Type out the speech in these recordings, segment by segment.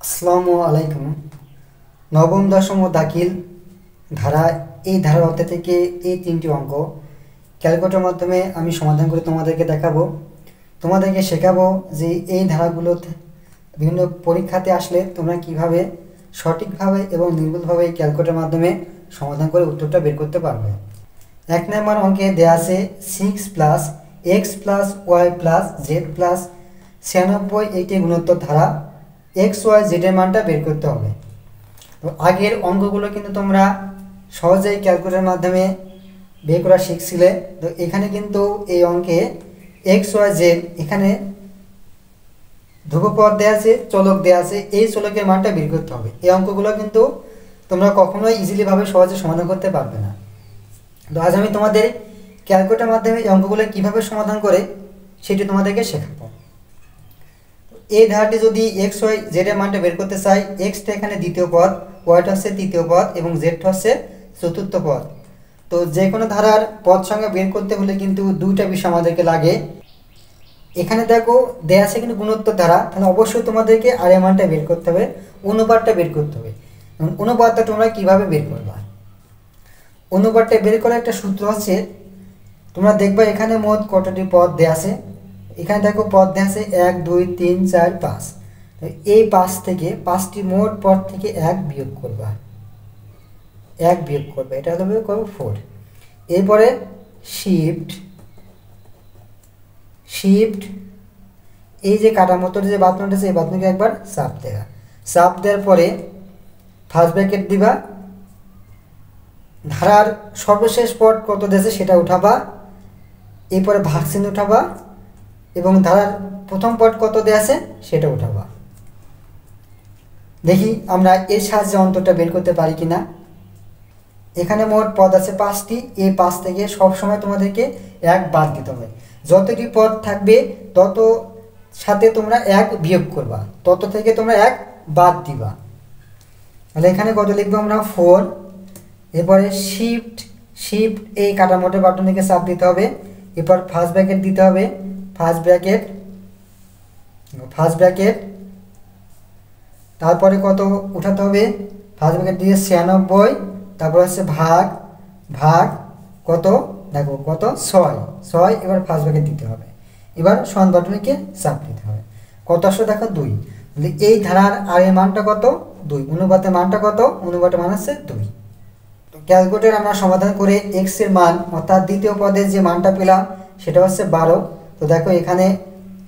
আসসালামু আলাইকুম। নবম দশম ও দাখিল ধারা এই ধারার অধ্যায় থেকে এই তিনটি অঙ্ক ক্যালকুলেটরের মাধ্যমে আমি সমাধান করে তোমাদেরকে দেখাবো। তোমাদেরকে শেখাবো যে এই ধারাগুলো বিভিন্ন পরীক্ষাতে আসলে তোমরা কিভাবে সঠিকভাবে এবং নির্ভুলভাবে ক্যালকুলেটরের মাধ্যমে সমাধান করে উত্তরটা বের করতে পারবে। 1 নম্বর অঙ্কে দেওয়া আছে 6 plus X plus Y plus Z plus 96 এইটি গুণোত্তর ধারা এক্স ওয়াই জেডের মানটা বের করতে হবে। তো আগের অঙ্কগুলো কিন্তু তোমরা সহজেই ক্যালকুলেটরের মাধ্যমে বের করা শিখছিলে। তো এখানে কিন্তু এই অঙ্কে এক্স ওয়াই জেড এখানে ধ্রুবপদ দেওয়া আছে, চলক দেওয়া আছে, এই চলকের মানটা বের করতে হবে। এই অঙ্কগুলো কিন্তু তোমরা কখনোই ইজিলিভাবে সহজে সমাধান করতে পারবে না। তো আজ আমি তোমাদের ক্যালকুলেটরের মাধ্যমে এই অঙ্কগুলো কীভাবে সমাধান করে সেটি তোমাদেরকে শেখাবো। এই ধারাটি যদি এক্স ওয়াই জেডের মানটা বের করতে চাই, এক্সটা এখানে দ্বিতীয় পদ, ওয়াইটা হচ্ছে তৃতীয় পদ এবং জেডটা হচ্ছে চতুর্থ পদ। তো যে কোনো ধারার পদ সংখ্যা বের করতে হলে কিন্তু দুইটা বিষয় আমাদেরকে লাগে। এখানে দেখো দেয়া আছে কিন্তু গুণোত্তর ধারা, তাহলে অবশ্যই তোমাদেরকে আর এর মানটা বের করতে হবে, অনুপাতটা বের করতে হবে। এবং অনুপাতটা তোমরা কীভাবে বের করবা, অনুপাতটা বের করার একটা সূত্র হচ্ছে, তোমরা দেখবা এখানে মোট কতটি পদ দেয়া আছে। এখানে দেখো পদ দেওয়া আছে 1 2 3 4 5। এই 5 থেকে 5টি মোট পদ থেকে 1 বিয়োগ করবা, 1 বিয়োগ করবে, এটা হবে করবো 4। এরপরে শিফট শিফট এই যে কাটা মতো যে বাটনটা আছে এই বাটনকে একবার চাপ দেবা, চাপ দেওয়ার পরে ফার্স্ট ব্র্যাকেট দিবা, ধারার সর্বশেষ পদ কত দিয়েছে সেটা উঠাবা, এরপরে ভাগ চিহ্ন উঠাবা এবং ধারার প্রথম পদ কত দেওয়া আছে সেটা উঠাবা। দেখি আমরা এর সাহায্যে অন্তরটা বের করতে পারি কিনা। এখানে মোট পদ আছে 5টি, এই 5 থেকে সবসময় তোমাদেরকে 1 বাদ দিতে হবে। যতটি পদ থাকবে তত সাথে তোমরা 1 বিয়োগ করবা, তত থেকে তোমরা 1 বাদ দিবা। তাহলে এখানে কত লিখবো আমরা 4। এরপরে শিফট শিফট এই কাটা মোটের বাটনকে চাপ দিতে হবে, এরপর ফার্স্ট ব্র্যাকেট দিতে হবে, ফার্স্ট ব্র্যাকেট তারপরে কত উঠাতে হবে, ফার্স্ট ব্র্যাকেট দিয়ে 96, তারপর হচ্ছে ভাগ ভাগ কত দেখো কত 6, এবার ফার্স্ট ব্র্যাকেট দিতে হবে, এবার সমান বাটনকে চাপ দিতে হবে। কত আসলে দেখো 2। তাহলে এই ধারার আর এর মানটা কত 2, অনুপাতের মানটা কত, অনুপাতের মান হচ্ছে 2। তো ক্যালকুলেটর আমরা সমাধান করে এক্স এর মান অর্থাৎ দ্বিতীয় পদের যে মানটা পেলাম সেটা হচ্ছে 12। তো দেখো এখানে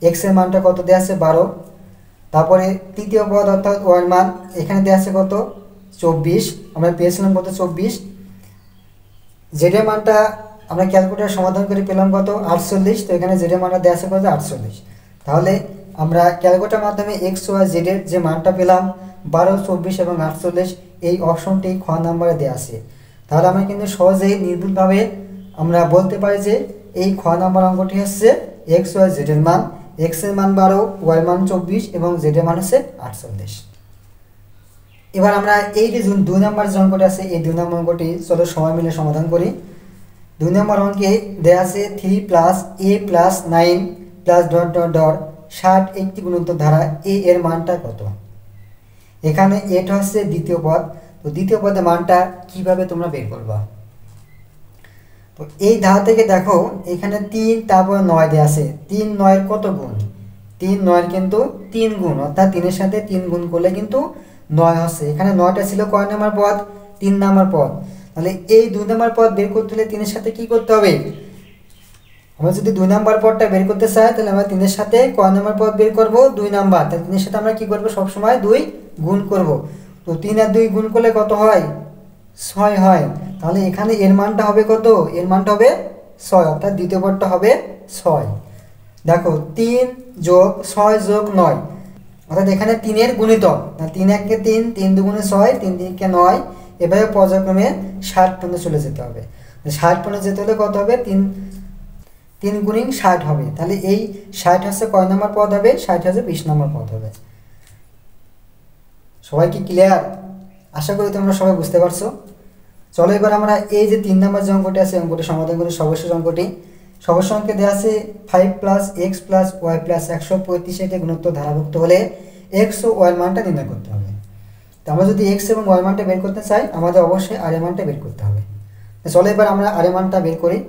এক্স এর মানটা কত দেওয়া আছে 12, তারপরে তৃতীয় পদ অর্থাৎ ওয়াই এর মান এখানে দেওয়া আছে কত 24, আমরা পেয়েছিলাম কত 24। জেডের মানটা আমরা ক্যালকুলেটর সমাধান করে পেলাম কত 48, তো এখানে জেডের মানটা দেওয়া আছে কত 48। তাহলে আমরা ক্যালকুলেটরের মাধ্যমে এক্স ওয়াই জেডের যে মানটা পেলাম 12, 24 এবং 48, এই অপশনটি খ নাম্বারে দেওয়া আছে। তাহলে আমরা কিন্তু সহজেই নির্ভুলভাবে আমরা বলতে পারি যে এই খ নাম্বার অঙ্কটি হচ্ছে এক্স ওয়াই জেডের মান, এক্স এর মান 12, ওয়াই মান 24 এবং জেডের মান হচ্ছে 48। এবার আমরা এই যে 2 নম্বর যে অঙ্কটি আছে এই 2 নম্বর অঙ্কটি চলো সময় মিলে সমাধান করি। 2 নম্বর অঙ্কে দেওয়া আছে 3 plus A plus 9 plus dot dot dot 60 একটি গুণোত্তর ধারা এ এর মানটা কত। এখানে এটা হচ্ছে দ্বিতীয় পদ, তো দ্বিতীয় পদের মানটা কিভাবে তোমরা বের করবা। তো এই ধারা থেকে দেখো এখানে 3 তারপর 9 দেওয়া আছে, 3 9 কত গুণ, 3 9 কিন্তু 3 গুণ, অর্থাৎ 3 এর সাথে 3 গুণ করলে কিন্তু 9 হচ্ছে। এখানে 9টা ছিল কয় নম্বর পদ, 3 নম্বর পদ। তাহলে এই 2 নম্বর পদ বের করতে হলে 3 এর সাথে কি করতে হবে, আমরা যদি 2 নম্বর পদটা বের করতে চাই তাহলে আমরা 3 এর সাথে কয় নম্বর পদ বের করব 2 নম্বর, তাহলে 3 এর সাথে আমরা কি করব সবসময় 2 গুণ করব। তো 3 আর 2 গুণ করলে কত হয় 6 হয়। তাহলে এখানে এর মানটা হবে কত, এর মানটা হবে 6, অর্থাৎ দ্বিতীয় পদটা হবে 6। দেখো 3 যোগ 6 যোগ 9, অর্থাৎ এখানে 3 এর গুণিতক, 3 1 কে 3, 3 2 গুণে 6, 3 3 কে 9, এভাবে পর্যায়ক্রমে 60 পর্যন্ত চলে যেতে হবে। 60 পর্যন্ত যেতে হলে কত হবে 3 গুণিং 60 হবে। তাহলে এই 60 হচ্ছে কয় নম্বর পদ হবে, 60 হচ্ছে 20 নম্বর পদ হবে। সবাই কি ক্লিয়ার? আশা করি তোমরা সবাই বুঝতে পারছো। চলো এবার আমরা এই যে 3 নম্বর যে অঙ্কটি আছে অঙ্কটি সমাধান করি। সর্বশেষ অঙ্কটি সর্বশেষ অঙ্কে দেওয়া আছে 5 plus X plus Y plus 135 এর গুণোত্তর ধারাভুক্ত হলে এক্স ও ওয়াই মানটা নির্ণয় করতে হবে। তো আমরা যদি এক্স এবং ওয়াই মানটা বের করতে চাই আমাদের অবশ্যই আর এর মানটা বের করতে হবে। তো চলো এবার আমরা আর এর মানটা বের করি।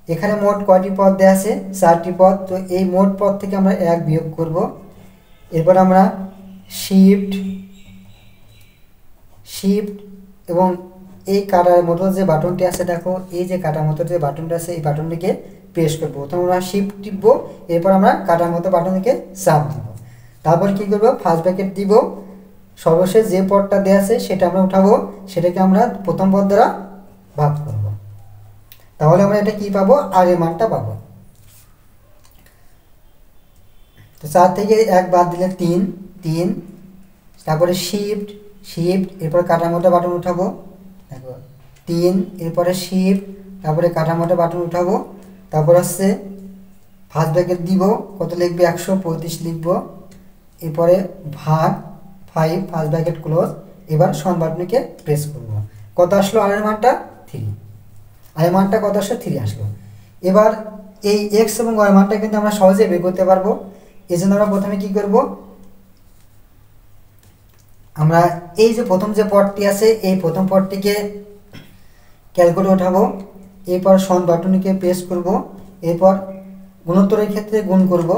এখানে মোট কয়টি পদ দেওয়া আছে? 4টি পদ। তো এই মোট পদ থেকে আমরা 1 বিয়োগ করব। এরপর আমরা শিফট এবং এই কাটার মতো যে বাটনটি আছে, দেখো এই যে কাটার মতো যে বাটনটা আছে এই বাটনটিকে প্রেস করব। প্রথমে আমরা শিফট টিপব, এরপর আমরা কাটার মতো বাটনটিকে চাপ দিব। তারপর কি করব? ফার্স্ট ব্র্যাকেট দিব, সর্বশেষ যে পদটা দেওয়া আছে সেটা আমরা উঠাবো, সেটাকে আমরা প্রথম পদ দ্বারা ভাগ করব। তাহলে আমরা এটা কি পাবো? আর এর মানটা পাবো। তো 4 থেকে 1 বাদ দিলে 3, তারপরে শিফট এরপর কাটার মতো বাটন উঠাবো, দেখো 3, এরপরে শিফট, তারপরে কাটার মতো বাটন উঠাবো, তারপর হচ্ছে ফার্স্ট ব্র্যাকেট দিব, কত লিখবে? 135 লিখব, এরপরে ভাগ 5, ফার্স্ট ব্র্যাকেট ক্লোজ। এবার সমান বাটনকে প্রেস করব। কত আসলো? আর এর মানটা 3। আর এর মানটা কত আসলো? 3 আসলো। এবার এই এক্স এবং ওয়াই মানটা কিন্তু আমরা সহজেই বের করতে পারবো। এই জন্য আমরা প্রথমে কি করব? আমরা এই যে প্রথম যে পদটি আছে এই প্রথম পদটিকে ক্যালকুলেটরে উঠাবো, এরপর সমান বাটনকে প্রেস করব, এরপর গুণোত্তরের ক্ষেত্রে গুণ করব,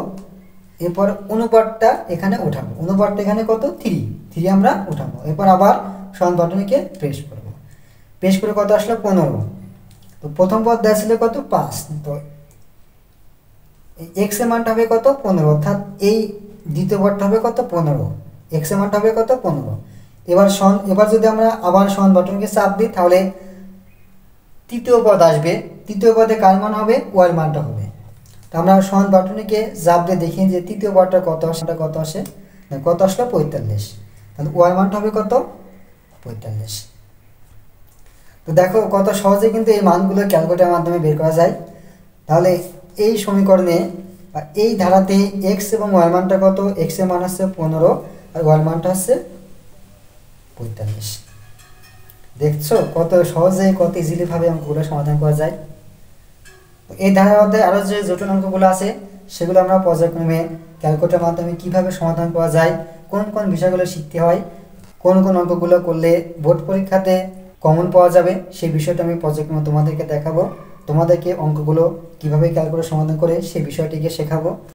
এরপর অনুপাতটা এখানে উঠাবো। অনুপাতটা এখানে কত? 3 আমরা উঠাবো। এরপর আবার সমান বাটনকে প্রেস করব। প্রেস করে কত আসলো? 15। তো প্রথম পদ দেওয়া ছিল কত? 5। তো এক্স এর মানটা হবে কত? 15, অর্থাৎ এই দ্বিতীয় পদটা হবে কত? 15। এক্স এর মানটা হবে কত? 15। এবার যদি আমরা আবার সমান বাটনকে চাপ দিই তাহলে তৃতীয় পদ আসবে। তৃতীয় পদে কার মান হবে? ওয়াই মানটা হবে। তো আমরা সমান বাটনকে চাপ দিয়ে দেখি যে তৃতীয় পদটা কত আসে। কত আসলো? 45। তাহলে ওয়াই মানটা হবে কত? 45। তো দেখো কত সহজে কিন্তু এই মানগুলো ক্যালকুলেটরের মাধ্যমে বের করা যায়। তাহলে এই সমীকরণে বা এই ধারাতে এক্স এবং ওয়াই মানটা কত? এক্স এর মান হচ্ছে 15 আর ওয়াই মানটা হচ্ছে 45। দেখছো কত সহজে, কত ইজিলি ভাবে অঙ্কগুলো সমাধান করা যায়। এই ধারার মধ্যে আরও যে জটিল অঙ্কগুলো আছে সেগুলো আমরা পর্যায়ক্রমে ক্যালকুলেটরের মাধ্যমে কিভাবে সমাধান করা যায়, কোন কোন বিষয়গুলো শিখতে হয়, কোন কোন অঙ্কগুলো করলে বোর্ড পরীক্ষাতে কমন পাওয়া যাবে, সেই বিষয়টা আমি পর্যায়ক্রমে তোমাদেরকে দেখাবো। তোমাদেরকে অঙ্কগুলো কিভাবে ক্যালকুলেটর সমাধান করে সেই বিষয়টিকে শেখাবো।